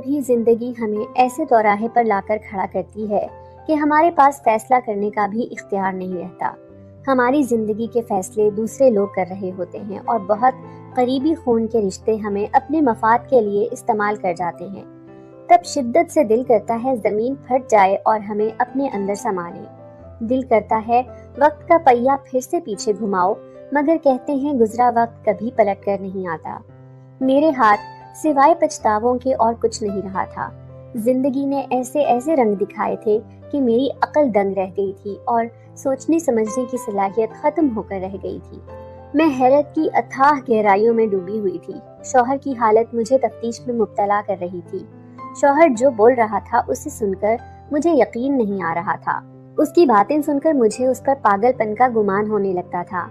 بھی زندگی ہمیں ایسے دوراہے پر لا کر کھڑا کرتی ہے کہ ہمارے پاس فیصلہ کرنے کا بھی اختیار نہیں رہتا۔ ہماری زندگی کے فیصلے دوسرے لوگ کر رہے ہوتے ہیں اور بہت قریبی خون کے رشتے ہمیں اپنے مفاد کے لیے استعمال کر جاتے ہیں۔ تب شدت سے دل کرتا ہے زمین پھٹ جائے اور ہمیں اپنے اندر سما لیں۔ دل کرتا ہے وقت کا پہیہ پھر سے پیچھے گھماؤ، مگر کہتے ہیں گزرا وقت کبھی پلٹ کر نہیں آتا۔ میرے ہاتھ سوائے پچھتاووں کے اور کچھ نہیں رہا تھا۔ زندگی نے ایسے ایسے رنگ دکھائے تھے کہ میری عقل دنگ رہ گئی تھی اور سوچنے سمجھنے کی صلاحیت ختم ہو کر رہ گئی تھی۔ میں حیرت کی اتھاہ گہرائیوں میں ڈوبی ہوئی تھی۔ شوہر کی حالت مجھے تفتیش میں مبتلا کر رہی تھی۔ شوہر جو بول رہا تھا اسے سن کر مجھے یقین نہیں آ رہا تھا۔ اس کی باتیں سن کر مجھے اس پر پاگل پن کا گمان ہونے لگتا تھا۔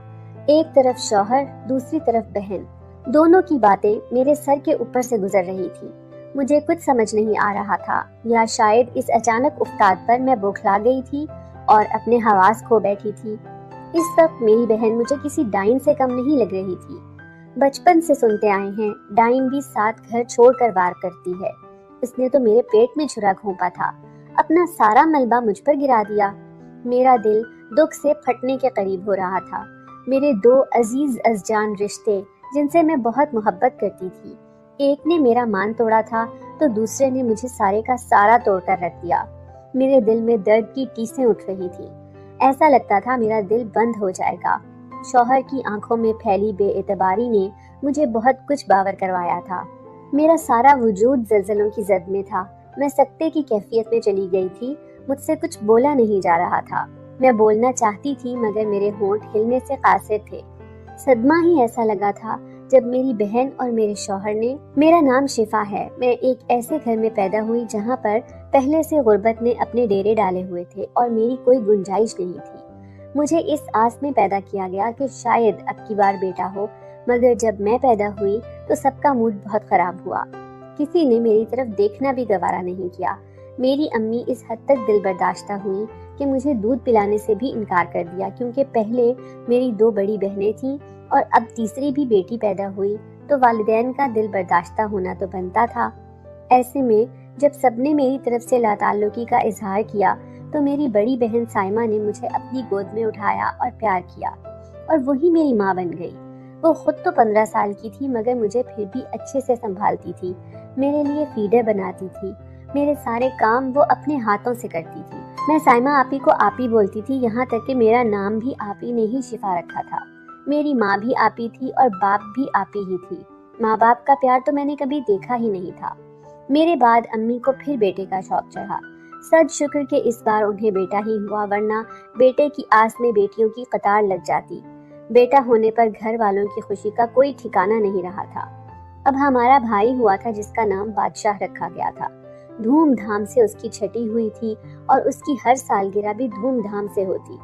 ایک طرف شوہر، دوسری طرف بہن، دونوں کی باتیں میرے سر کے اوپر سے گزر رہی تھی۔ مجھے کچھ سمجھ نہیں آ رہا تھا، یا شاید اس اچانک افتاد پر میں بوکھلا گئی تھی اور اپنے حواس کھو بیٹھی تھی۔ اس وقت میری بہن مجھے کسی ڈائن سے کم نہیں لگ رہی تھی۔ بچپن سے سنتے آئے ہیں ڈائن بھی 7 گھر چھوڑ کر وار کرتی ہے۔ اس نے تو میرے پیٹ میں چھرا گھونپا تھا، اپنا سارا ملبہ مجھ پر گرا دیا۔ میرا دل دکھ سے پھٹنے کے قریب ہو رہا تھا۔ میرے 2 عزیز از جان رشتے جن سے میں بہت محبت کرتی تھی، ایک نے میرا مان توڑا تھا تو دوسرے نے مجھے سارے کا سارا توڑ کر رکھ دیا۔ میرے دل میں درد کی ٹیسیں اٹھ رہی تھی۔ ایسا لگتا تھا میرا دل بند ہو جائے گا۔ شوہر کی آنکھوں میں پھیلی بے اعتباری نے مجھے بہت کچھ باور کروایا تھا۔ میرا سارا وجود زلزلوں کی زد میں تھا۔ میں سکتے کی کیفیت میں چلی گئی تھی۔ مجھ سے کچھ بولا نہیں جا رہا تھا۔ میں بولنا چاہتی تھی مگر میرے ہونٹ ہلنے سے قاصر تھے۔ صدمہ ہی ایسا لگا تھا جب میری بہن اور میرے شوہر نے، میرا نام شفا ہے، میں ایک ایسے گھر میں پیدا ہوئی جہاں پر پہلے سے غربت نے اپنے ڈیرے ڈالے ہوئے تھے اور میری کوئی گنجائش نہیں تھی۔ مجھے اس آس میں پیدا کیا گیا کہ شاید اب کی بار بیٹا ہو، مگر جب میں پیدا ہوئی تو سب کا موڈ بہت خراب ہوا۔ کسی نے میری طرف دیکھنا بھی گوارا نہیں کیا۔ میری امی اس حد تک دل برداشتہ ہوئی کہ مجھے دودھ پلانے سے بھی انکار کر دیا، کیونکہ پہلے میری 2 بڑی بہنیں تھیں اور اب تیسری بھی بیٹی پیدا ہوئی تو والدین کا دل برداشتہ ہونا تو بنتا تھا۔ ایسے میں جب سب نے میری طرف سے لا تعلقی کا اظہار کیا تو میری بڑی بہن سائمہ نے مجھے اپنی گود میں اٹھایا اور پیار کیا، اور وہی میری ماں بن گئی۔ وہ خود تو 15 سال کی تھی مگر مجھے پھر بھی اچھے سے سنبھالتی تھی، میرے لیے فیڈر بناتی تھی، میرے سارے کام وہ اپنے ہاتھوں سے کرتی تھی۔ میں سائمہ آپی کو آپی بولتی تھی، یہاں تک کہ میرا نام بھی آپی نے ہی شفا رکھا تھا۔ میری ماں بھی آپی تھی اور باپ بھی آپی ہی تھی۔ ماں باپ کا پیار تو میں نے کبھی دیکھا ہی نہیں تھا۔ میرے بعد امی کو پھر بیٹے کا شوق چڑھا۔ سد شکر کہ اس بار انہیں بیٹا ہی ہوا، ورنہ بیٹے کی آس میں بیٹیوں کی قطار لگ جاتی۔ بیٹا ہونے پر گھر والوں کی خوشی کا کوئی ٹھکانہ نہیں رہا تھا۔ اب ہمارا بھائی ہوا تھا جس کا نام بادشاہ رکھا گیا تھا۔ دھوم دھام سے اس کی چھٹی ہوئی تھی اور اس کی ہر سالگرہ بھی دھوم دھام سے ہوتی۔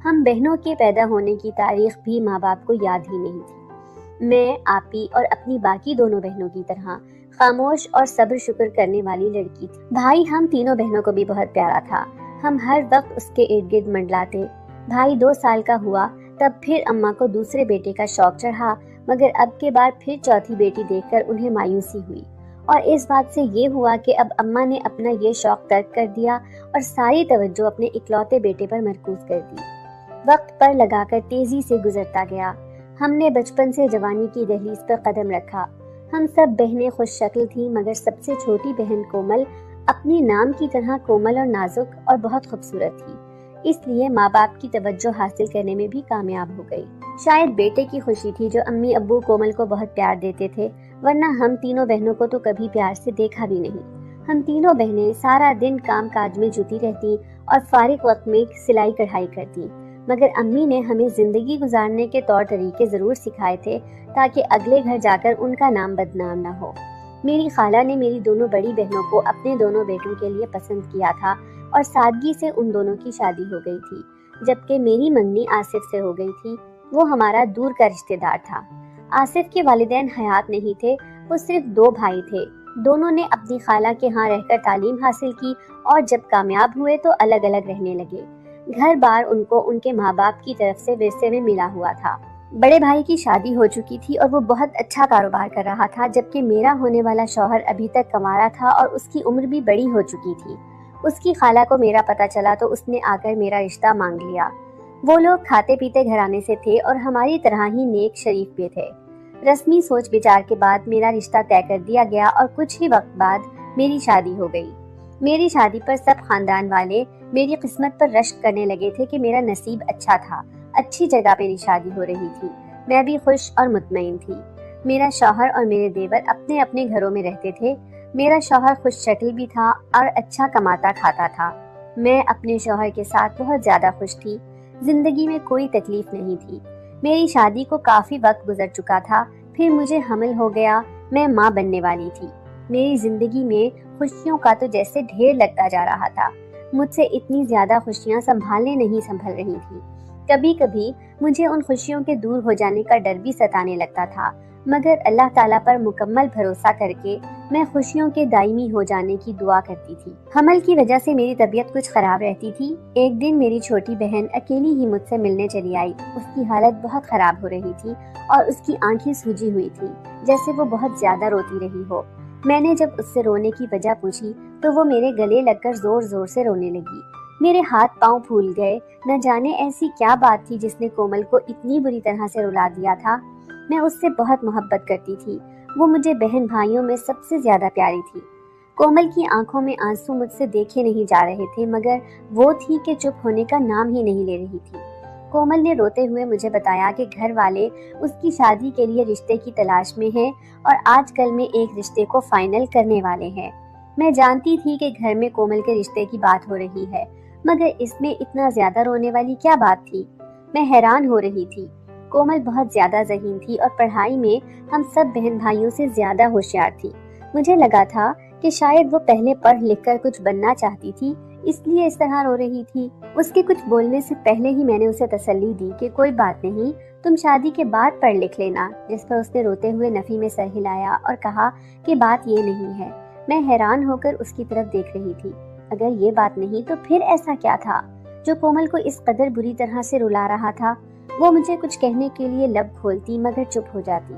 ہم بہنوں کے پیدا ہونے کی تاریخ بھی ماں باپ کو یاد ہی نہیں تھی۔ میں، آپی اور اپنی باقی دونوں بہنوں کی طرح خاموش اور صبر شکر کرنے والی لڑکی تھی۔ بھائی ہم تینوں بہنوں کو بھی بہت پیارا تھا۔ ہم ہر وقت اس کے ارد گرد منڈلاتے۔ بھائی 2 سال کا ہوا تب پھر اماں کو دوسرے بیٹے کا شوق چڑھا، مگر اب کے بعد پھر چوتھی بیٹی دیکھ کر انہیں مایوسی ہوئی، اور اس بات سے یہ ہوا کہ اب اماں نے اپنا یہ شوق ترک کر دیا اور ساری توجہ اپنے اکلوتے بیٹے پر مرکوز کر دی۔ وقت پر لگا کر تیزی سے گزرتا گیا۔ ہم نے بچپن سے جوانی کی دہلیز پر قدم رکھا۔ ہم سب بہنیں خوش شکل تھیں مگر سب سے چھوٹی بہن کومل اپنے نام کی طرح کومل اور نازک اور بہت خوبصورت تھی، اس لیے ماں باپ کی توجہ حاصل کرنے میں بھی کامیاب ہو گئی۔ شاید بیٹے کی خوشی تھی جو امی ابو کومل کو بہت پیار دیتے تھے، ورنہ ہم تینوں بہنوں کو تو کبھی پیار سے دیکھا بھی نہیں۔ ہم تینوں بہنیں سارا دن کام کاج میں جٹی رہتی اور فارغ وقت میں سلائی کڑھائی کرتی، مگر امی نے ہمیں زندگی گزارنے کے طور طریقے ضرور سکھائے تھے تاکہ اگلے گھر جا کر ان کا نام بدنام نہ ہو۔ میری خالہ نے میری دونوں بڑی بہنوں کو اپنے دونوں بیٹوں کے لیے پسند کیا تھا اور سادگی سے ان دونوں کی شادی ہو گئی تھی، جبکہ میری منگنی آصف سے ہو گئی تھی۔ وہ ہمارا دور کا رشتہ دار تھا۔ آصف کے والدین حیات نہیں تھے، وہ صرف 2 بھائی تھے۔ دونوں نے اپنی خالہ کے ہاں رہ کر تعلیم حاصل کی اور جب کامیاب ہوئے تو الگ الگ رہنے لگے۔ گھر بار ان کو ان کے ماں باپ کی طرف سے ورثے میں ملا ہوا تھا۔ بڑے بھائی کی شادی ہو چکی تھی اور وہ بہت اچھا کاروبار کر رہا تھا، جبکہ میرا ہونے والا شوہر ابھی تک کنوارا تھا اور اس کی عمر بھی بڑی ہو چکی تھی۔ اس کی خالہ کو میرا پتہ چلا تو اس نے آ کر میرا رشتہ مانگ لیا۔ وہ لوگ کھاتے پیتے گھرانے سے تھے اور ہماری طرح ہی نیک شریف بھی تھے۔ رسمی سوچ بچار کے بعد میرا رشتہ طے کر دیا گیا اور کچھ ہی وقت بعد میری شادی ہو گئی۔ میری شادی پر سب خاندان والے میری قسمت پر رشک کرنے لگے تھے کہ میرا نصیب اچھا تھا، اچھی جگہ میری شادی ہو رہی تھی، میں بھی خوش اور مطمئن تھی۔ میرا شوہر اور میرے دیور اپنے اپنے گھروں میں رہتے تھے۔ میرا شوہر خوش شکل بھی تھا اور اچھا کماتا کھاتا تھا۔ میں اپنے شوہر کے ساتھ بہت زیادہ خوش تھی، زندگی میں کوئی تکلیف نہیں تھی۔ میری شادی کو کافی وقت گزر چکا تھا، پھر مجھے حمل ہو گیا، میں ماں بننے والی تھی۔ میری زندگی میں خوشیوں کا تو جیسے ڈھیر لگتا جا رہا تھا، مجھ سے اتنی زیادہ خوشیاں سنبھالنے نہیں سنبھل رہی تھی۔ کبھی کبھی مجھے ان خوشیوں کے دور ہو جانے کا ڈر بھی ستانے لگتا تھا، مگر اللہ تعالیٰ پر مکمل بھروسہ کر کے میں خوشیوں کے دائمی ہو جانے کی دعا کرتی تھی۔ حمل کی وجہ سے میری طبیعت کچھ خراب رہتی تھی۔ ایک دن میری چھوٹی بہن اکیلی ہی مجھ سے ملنے چلی آئی۔ اس کی حالت بہت خراب ہو رہی تھی اور اس کی آنکھیں سوجی ہوئی تھی، جیسے وہ بہت زیادہ روتی رہی ہو۔ میں نے جب اس سے رونے کی وجہ پوچھی تو وہ میرے گلے لگ کر زور زور سے رونے لگی۔ میرے ہاتھ پاؤں پھول گئے، نہ جانے ایسی کیا بات تھی جس نے کومل کو اتنی بری طرح سے رلا دیا تھا۔ میں اس سے بہت محبت کرتی تھی، وہ مجھے بہن بھائیوں میں سب سے زیادہ پیاری تھی۔ کومل کی آنکھوں میں آنسو مجھ سے دیکھے نہیں جا رہے تھے، مگر وہ تھی کہ چپ ہونے کا نام ہی نہیں لے رہی تھی۔ کومل نے روتے ہوئے مجھے بتایا کہ گھر والے اس کی شادی کے لیے رشتے کی تلاش میں ہیں اور آج کل میں ایک رشتے کو فائنل کرنے والے ہیں۔ میں جانتی تھی کہ گھر میں کومل کے رشتے کی بات ہو رہی ہے، مگر اس میں اتنا زیادہ رونے والی کیا بات تھی؟ میں حیران ہو رہی تھی۔ کومل بہت زیادہ ذہین تھی اور پڑھائی میں ہم سب بہن بھائیوں سے زیادہ ہوشیار تھی۔ مجھے لگا تھا کہ شاید وہ پہلے پڑھ لکھ کر کچھ بننا چاہتی تھی، اس لیے اس طرح رو رہی تھی۔ اس کے کچھ بولنے سے پہلے ہی میں نے اسے تسلی دی کہ کوئی بات نہیں، تم شادی کے بعد پڑھ لکھ لینا، جس پر اس نے روتے ہوئے نفی میں سر ہلایا اور کہا کہ بات یہ نہیں ہے۔ میں حیران ہو کر اس کی طرف دیکھ رہی تھی۔ اگر یہ بات نہیں تو پھر ایسا کیا تھا جو کومل کو اس قدر بری طرح سے رلا رہا تھا؟ وہ مجھے کچھ کہنے کے لیے لب کھولتی مگر چپ ہو جاتی۔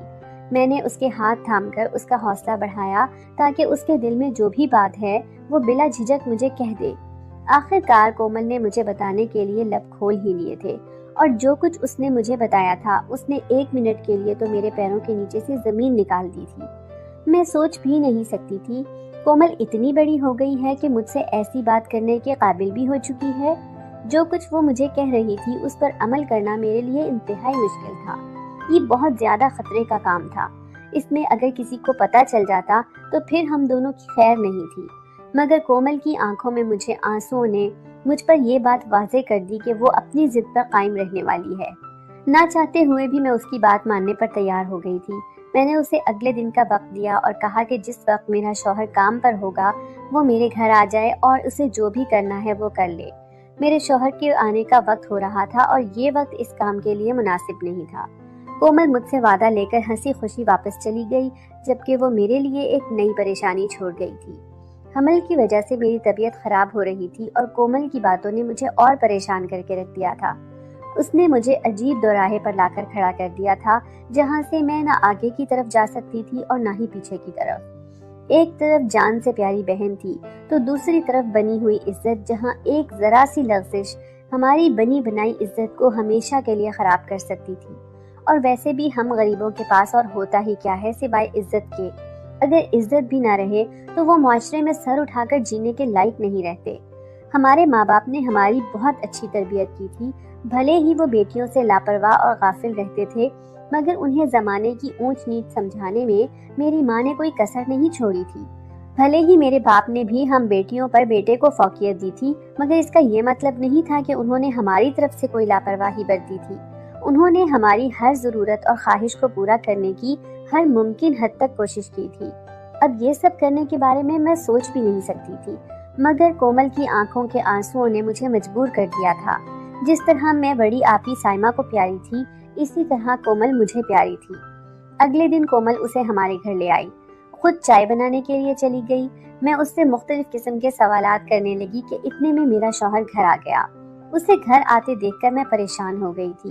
میں نے اس کے ہاتھ تھام کر اس کا حوصلہ بڑھایا تاکہ اس کے دل میں جو بھی بات ہے وہ بلا جھجک مجھے کہہ دے۔ آخر کار کومل نے مجھے بتانے کے لیے لب کھول ہی لیے تھے، اور جو کچھ اس نے مجھے بتایا تھا اس نے 1 منٹ کے لیے تو میرے پیروں کے نیچے سے زمین نکال دی تھی۔ میں سوچ بھی نہیں سکتی تھی کومل اتنی بڑی ہو گئی ہے کہ مجھ سے ایسی بات کرنے کے قابل بھی ہو چکی ہے۔ جو کچھ وہ مجھے کہہ رہی تھی اس پر عمل کرنا میرے لیے انتہائی مشکل تھا۔ یہ بہت زیادہ خطرے کا کام تھا، اس میں اگر کسی کو پتہ چل جاتا تو پھر ہم دونوں کی خیر نہیں تھی۔ مگر کومل کی آنکھوں میں مجھے آنسوؤں نے مجھ پر یہ بات واضح کر دی کہ وہ اپنی ضد پر قائم رہنے والی ہے۔ نہ چاہتے ہوئے بھی میں اس کی بات ماننے پر تیار ہو گئی تھی۔ میں نے اسے اگلے دن کا وقت دیا اور کہا کہ جس وقت میرا شوہر کام پر ہوگا وہ میرے گھر آ جائے اور اسے جو بھی کرنا ہے وہ کر لے۔ میرے شوہر کے آنے کا وقت ہو رہا تھا اور یہ وقت اس کام کے لیے مناسب نہیں تھا۔ کومل مجھ سے وعدہ لے کر ہنسی خوشی واپس چلی گئی، جبکہ وہ میرے لیے ایک نئی پریشانی چھوڑ گئی تھی۔ حمل کی وجہ سے میری طبیعت خراب ہو رہی تھی اور کومل کی باتوں نے مجھے اور پریشان کر کے رکھ دیا تھا۔ اس نے مجھے عجیب دوراہے پر لا کر کھڑا کر دیا تھا، جہاں سے میں نہ آگے کی طرف جا سکتی تھی اور نہ ہی پیچھے کی طرف۔ ایک طرف جان سے پیاری بہن تھی تو دوسری طرف بنی ہوئی عزت، جہاں ایک ذرا سی لغزش ہماری بنی بنائی عزت کو ہمیشہ کے لیے خراب کر سکتی تھی۔ اور ویسے بھی ہم غریبوں کے پاس اور ہوتا ہی کیا ہے سوائے عزت کے؟ اگر عزت بھی نہ رہے تو وہ معاشرے میں سر اٹھا کر جینے کے لائق نہیں رہتے۔ ہمارے ماں باپ نے ہماری بہت اچھی تربیت کی تھی، بھلے ہی وہ بیٹیوں سے لاپرواہ اور غافل رہتے تھے، مگر انہیں زمانے کی اونچ نیچ سمجھانے میں میری ماں نے کوئی کسر نہیں چھوڑی تھی۔ بھلے ہی میرے باپ نے بھی ہم بیٹیوں پر بیٹے کو فوقیت دی تھی، مگر اس کا یہ مطلب نہیں تھا کہ انہوں نے ہماری طرف سے کوئی لاپرواہی برتی تھی۔ انہوں نے ہماری ہر ضرورت اور خواہش کو پورا کرنے کی ہر ممکن حد تک کوشش کی تھی۔ اب یہ سب کرنے کے بارے میں سوچ بھی نہیں سکتی تھی، مگر کومل کی آنکھوں کے آنسوؤں نے مجھے مجبور کر دیا تھا۔ جس طرح میں بڑی آپی سائمہ کو پیاری تھی، اسی طرح کومل مجھے پیاری تھی۔ اگلے دن کومل اسے ہمارے گھر لے آئی، خود چائے بنانے کے لیے چلی گئی۔ میں اس سے مختلف قسم کے سوالات کرنے لگی کہ اتنے میں میرا شوہر گھر آ گیا۔ اسے گھر آتے دیکھ کر میں پریشان ہو گئی تھی۔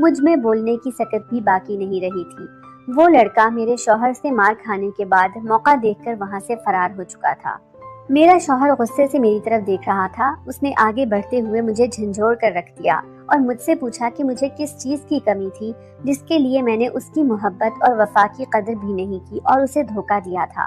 مجھ میں بولنے کی سکت بھی باقی نہیں رہی تھی۔ وہ لڑکا میرے شوہر سے مار کھانے کے بعد موقع دیکھ کر وہاں سے فرار ہو چکا تھا۔ میرا شوہر غصے سے میری طرف دیکھ رہا تھا۔ اس نے آگے بڑھتے ہوئے مجھے جھنجھوڑ کر رکھ دیا اور مجھ سے پوچھا کہ مجھے کس چیز کی کمی تھی جس کے لیے میں نے اس کی محبت اور وفا کی قدر بھی نہیں کی اور اسے دھوکہ دیا تھا۔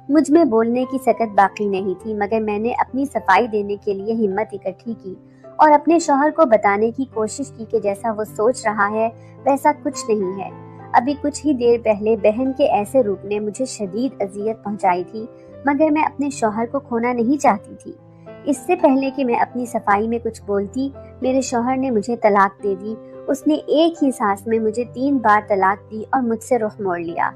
مجھ میں بولنے کی سکت باقی نہیں تھی، مگر میں نے اپنی صفائی دینے کے لیے ہمت اکٹھی کی اور اپنے شوہر کو بتانے کی کوشش کی کہ جیسا وہ سوچ رہا ہے ویسا کچھ نہیں ہے۔ ابھی کچھ ہی دیر پہلے بہن کے ایسے روپ نے مجھے شدید اذیت پہنچائی تھی، مگر میں اپنے شوہر کو کھونا نہیں چاہتی تھی۔ اس سے پہلے کہ میں اپنی صفائی میں کچھ بولتی، میرے شوہر نے مجھے طلاق دے دی۔ اس نے ایک ہی سانس میں مجھے 3 بار طلاق دی اور مجھ سے رخ موڑ لیا۔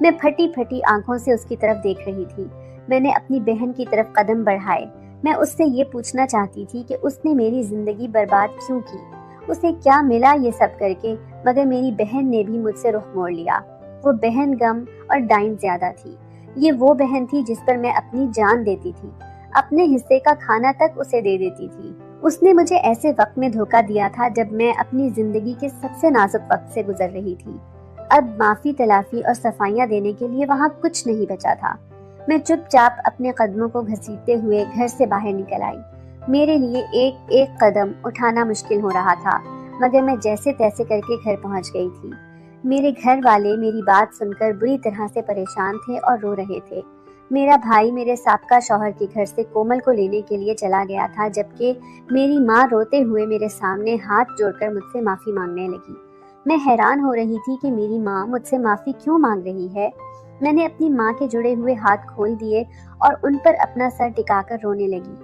میں پھٹی پھٹی آنکھوں سے اس کی طرف دیکھ رہی تھی۔ میں نے اپنی بہن کی طرف قدم بڑھائے۔ میں اس سے یہ پوچھنا چاہتی تھی کہ اس نے میری زندگی برباد کیوں کی، اسے کیا ملا یہ سب کر کے، مگر میری بہن نے بھی مجھ سے رخ موڑ لیا۔ وہ بہن غم اور ڈائن زیادہ تھی۔ یہ وہ بہن تھی جس پر میں اپنی جان دیتی تھی، اپنے حصے کا کھانا تک اسے دے دیتی تھی۔ اس نے مجھے ایسے وقت میں دھوکہ دیا تھا جب میں اپنی زندگی کے سب سے نازک وقت سے گزر رہی تھی۔ اب معافی تلافی اور صفائیاں دینے کے لیے وہاں کچھ نہیں بچا تھا۔ میں چپ چاپ اپنے قدموں کو گھسیٹتے ہوئے گھر سے باہر نکل آئی۔ میرے لیے ایک ایک قدم اٹھانا مشکل ہو رہا تھا، مگر میں جیسے تیسے کر کے گھر پہنچ گئی تھی۔ میرے گھر والے میری بات سن کر بری طرح سے پریشان تھے اور رو رہے تھے۔ میرا بھائی میرے سابقہ شوہر کے گھر سے کومل کو لینے کے لیے چلا گیا تھا، جبکہ میری ماں روتے ہوئے میرے سامنے ہاتھ جوڑ کر مجھ سے معافی مانگنے لگی۔ میں حیران ہو رہی تھی کہ میری ماں مجھ سے معافی کیوں مانگ رہی ہے۔ میں نے اپنی ماں کے جڑے ہوئے ہاتھ کھول دیے اور ان پر اپنا سر ٹکا کر رونے لگی۔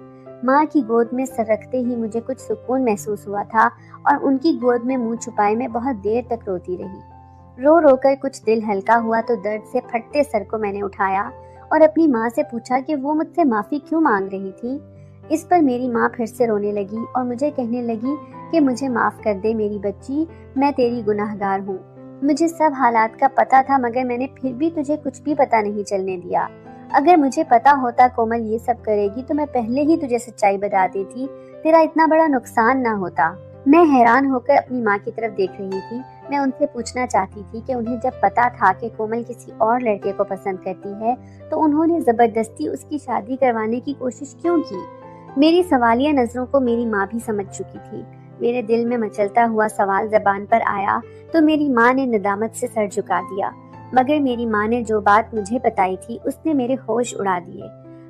ماں کی گود میں سر رکھتے ہی مجھے کچھ سکون محسوس ہوا تھا اور ان کی گود میں منہ چھپائے میں بہت دیر تک روتی رہی۔ رو رو کر کچھ دل ہلکا ہوا تو درد سے پھٹتے سر کو میں نے اٹھایا اور اپنی ماں سے پوچھا کہ وہ مجھ سے معافی کیوں مانگ رہی تھی۔ اس پر میری ماں پھر سے رونے لگی اور مجھے کہنے لگی کہ مجھے معاف کر دے میری بچی، میں تیری گناہگار ہوں۔ مجھے سب حالات کا پتا تھا، مگر میں نے پھر بھی تجھے کچھ بھی پتا نہیں چلنے دیا۔ اگر مجھے پتا ہوتا کومل یہ سب کرے گی تو میں پہلے ہی تجھے سچائی بتا دیتی، تیرا اتنا بڑا نقصان نہ ہوتا۔ میں حیران ہو کر اپنی ماں کی طرف دیکھ رہی تھی۔ میں ان سے پوچھنا چاہتی تھی کہ انہیں جب پتا تھا کہ کومل کسی اور لڑکے کو پسند کرتی ہے تو انہوں نے زبردستی اس کی شادی کروانے کی کوشش کیوں کی۔ میری سوالیہ نظروں کو میری ماں بھی سمجھ چکی تھی۔ میرے دل میں مچلتا ہوا سوال زبان پر آیا تو میری ماں نے ندامت سے سر جھکا دیا، مگر میری ماں نے جو بات مجھے بتائی تھی اس نے میرے ہوش اڑا دیے۔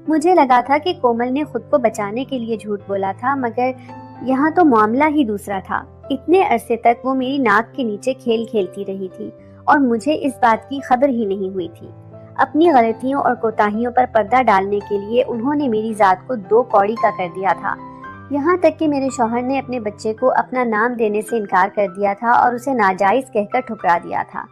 مجھے لگا تھا کہ کومل نے خود کو بچانے کے لیے جھوٹ بولا تھا، مگر یہاں تو معاملہ ہی دوسرا تھا۔ اتنے عرصے تک وہ میری ناک کے نیچے کھیل کھیلتی رہی تھی اور مجھے اس بات کی خبر ہی نہیں ہوئی تھی۔ اپنی غلطیوں اور کوتاہیوں پر پردہ ڈالنے کے لیے انہوں نے میری ذات کو 2 کوڑی کا کر دیا تھا، یہاں تک کہ میرے شوہر نے اپنے بچے کو اپنا نام دینے سے انکار کر دیا تھا اور اسے ناجائز کہہ کر ٹھکرا دیا تھا۔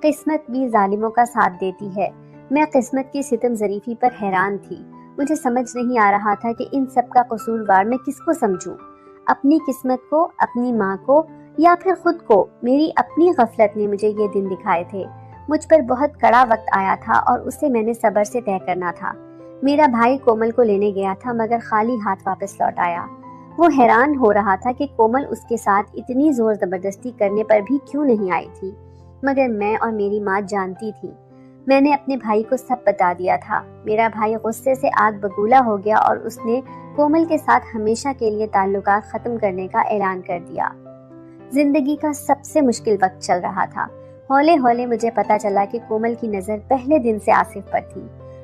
قسمت بھی ظالموں کا ساتھ دیتی ہے۔ میں قسمت کی ستم ظریفی پر حیران تھی۔ مجھے سمجھ نہیں آ رہا تھا کہ ان سب کا قصوروار میں کس کو سمجھوں، اپنی قسمت کو، اپنی ماں کو، یا پھر خود کو۔ میری اپنی غفلت نے مجھے یہ دن دکھائے تھے۔ مجھ پر بہت کڑا وقت آیا تھا اور اسے میں نے صبر سے طے کرنا تھا۔ میرا بھائی کومل کو لینے گیا تھا، مگر خالی ہاتھ واپس لوٹ آیا۔ وہ حیران ہو رہا تھا کہ کومل اس کے ساتھ اتنی زور زبردستی کرنے پر بھی کیوں نہیں آئی تھی، مگر میں اور میری ماں جانتی تھی۔ میں نے اپنے بھائی کو سب بتا دیا تھا۔ میرا بھائی غصے سے آگ بگولا ہو گیا اور اس نے کومل کے ساتھ ہمیشہ کے لیے تعلقات ختم کرنے کا اعلان کر دیا۔ زندگی کا سب سے مشکل وقت چل رہا تھا۔ ہولے ہولے مجھے پتا چلا کہ کومل کی نظر پہلے دن سے آصف پر تھی،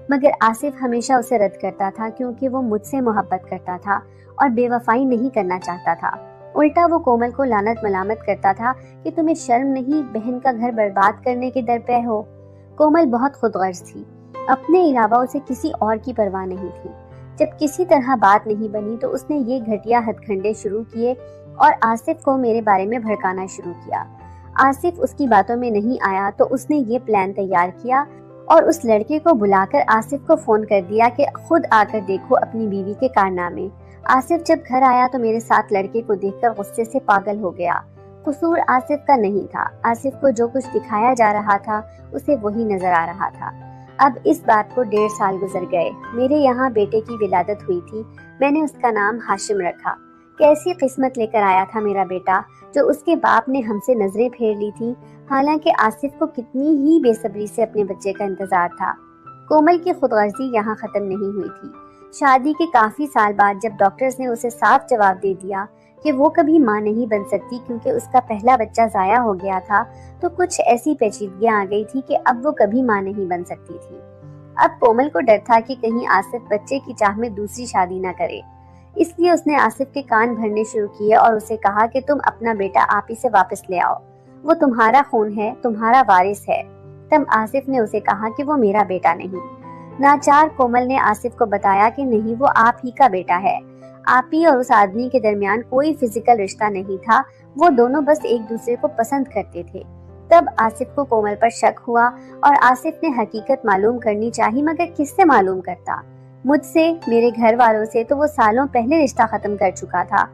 مگر آصف ہمیشہ اسے رد کرتا تھا کیونکہ وہ مجھ سے محبت کرتا تھا اور بے وفائی نہیں کرنا چاہتا تھا۔ الٹا وہ کومل کو لعنت ملامت کرتا تھا کہ تمہیں شرم نہیں بہن کا گھر برباد کرنے کے در پہ ہو۔ کومل بہت خود غرض تھی، اپنے علاوہ اسے کسی اور کی پرواہ نہیں تھی۔ جب کسی طرح بات نہیں بنی تو اس نے یہ گھٹیا ہتھ کنڈے شروع کیے اور آصف کو میرے بارے میں بھڑکانا شروع کیا۔ آصف اس کی باتوں میں نہیں آیا تو اس نے یہ پلان تیار کیا اور اس لڑکے کو بلا کر آصف کو فون کر دیا کہ خود آ کر دیکھو اپنی بیوی کے کارنامے۔ آصف جب گھر آیا تو میرے ساتھ لڑکے کو دیکھ کر غصے سے پاگل ہو گیا۔ قصور آصف کا نہیں تھا، آصف کو جو کچھ دکھایا جا رہا تھا اسے وہی نظر آ رہا تھا۔ اب اس بات کو 1.5 سال گزر گئے۔ میرے یہاں بیٹے کی ولادت ہوئی تھی، میں نے اس کا نام ہاشم رکھا۔ کیسی قسمت لے کر آیا تھا میرا بیٹا، جو اس کے باپ نے ہم سے نظریں پھیر لی تھی، حالانکہ آصف کو کتنی ہی بے صبری سے اپنے بچے کا انتظار تھا۔ کومل کی خود غرضی یہاں ختم نہیں ہوئی تھی۔ شادی کے کافی سال بعد جب ڈاکٹرز نے اسے صاف جواب دے دیا کہ وہ کبھی ماں نہیں بن سکتی کیونکہ اس کا پہلا بچہ ضائع ہو گیا تھا، تو کچھ ایسی پیچیدگیاں آ گئی تھی کہ اب وہ کبھی ماں نہیں بن سکتی تھی۔ اب کومل کو ڈر تھا کہ کہیں آصف بچے کی چاہ میں دوسری شادی نہ کرے، اس لیے اس نے آصف کے کان بھرنے شروع کیے اور اسے کہا کہ تم اپنا بیٹا آپ ہی سے واپس لے آؤ، وہ تمہارا خون ہے، تمہارا وارث ہے۔ تب آصف نے اسے کہا کہ وہ میرا بیٹا نہیں۔ ناچار کومل نے آصف کو بتایا کہ نہیں، وہ آپ ہی کا بیٹا ہے۔ آپ ہی اور اس آدمی کے درمیان کوئی فزیکل رشتہ نہیں تھا، وہ دونوں بس ایک دوسرے کو پسند کرتے تھے۔ تب آصف کو کومل پر شک ہوا اور آصف نے حقیقت معلوم کرنی چاہی، مگر کس سے معلوم کرتا؟ مجھ سے، میرے گھر والوں سے تو وہ سالوں پہلے رشتہ ختم کر چکا تھا،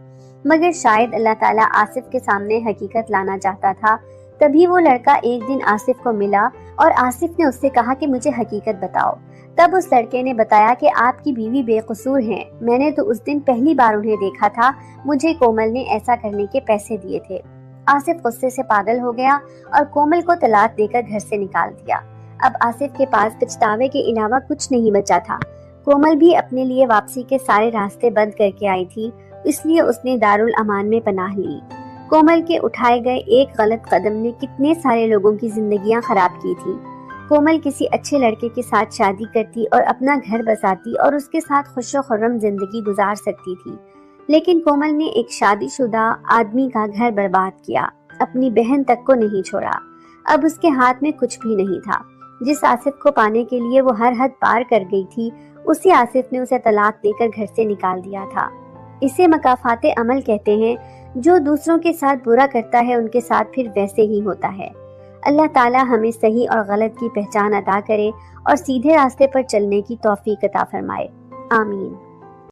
مگر شاید اللہ تعالیٰ آصف کے سامنے حقیقت لانا چاہتا تھا۔ تبھی وہ لڑکا ایک دن آصف کو ملا اور آصف نے اس سے کہا کہ مجھے حقیقت بتاؤ۔ تب اس لڑکے نے بتایا کہ آپ کی بیوی بے قصور ہیں، میں نے تو اس دن پہلی بار انہیں دیکھا تھا، مجھے کومل نے ایسا کرنے کے پیسے دیے تھے۔ آصف غصے سے پاگل ہو گیا اور کومل کو طلاق دے کر گھر سے نکال دیا۔ اب آصف کے پاس پچھتاوے کے علاوہ کچھ نہیں بچا تھا۔ کومل بھی اپنے لیے واپسی کے سارے راستے بند کر کے آئی تھی، اس لیے اس نے دارالامان میں پناہ لی۔ کومل کے اٹھائے گئے ایک غلط قدم نے کتنے سارے لوگوں کی زندگیاں خراب کی تھی۔ کومل کسی اچھے لڑکے کے ساتھ شادی کرتی اور اپنا گھر بساتی اور اس کے ساتھ خوش و خرم زندگی گزار سکتی تھی، لیکن کومل نے ایک شادی شدہ آدمی کا گھر برباد کیا، اپنی بہن تک کو نہیں چھوڑا۔ اب اس کے ہاتھ میں کچھ بھی نہیں تھا۔ جس آصف کو پانے کے لیے وہ ہر حد پار کر گئی تھی، اسی آصف نے اسے طلاق دے کر گھر سے نکال دیا تھا۔ اسے مکافات عمل کہتے ہیں، جو دوسروں کے ساتھ برا کرتا ہے ان کے ساتھ پھر ویسے ہی ہوتا ہے۔ اللہ تعالیٰ ہمیں صحیح اور غلط کی پہچان عطا کرے اور سیدھے راستے پر چلنے کی توفیق عطا فرمائے، آمین۔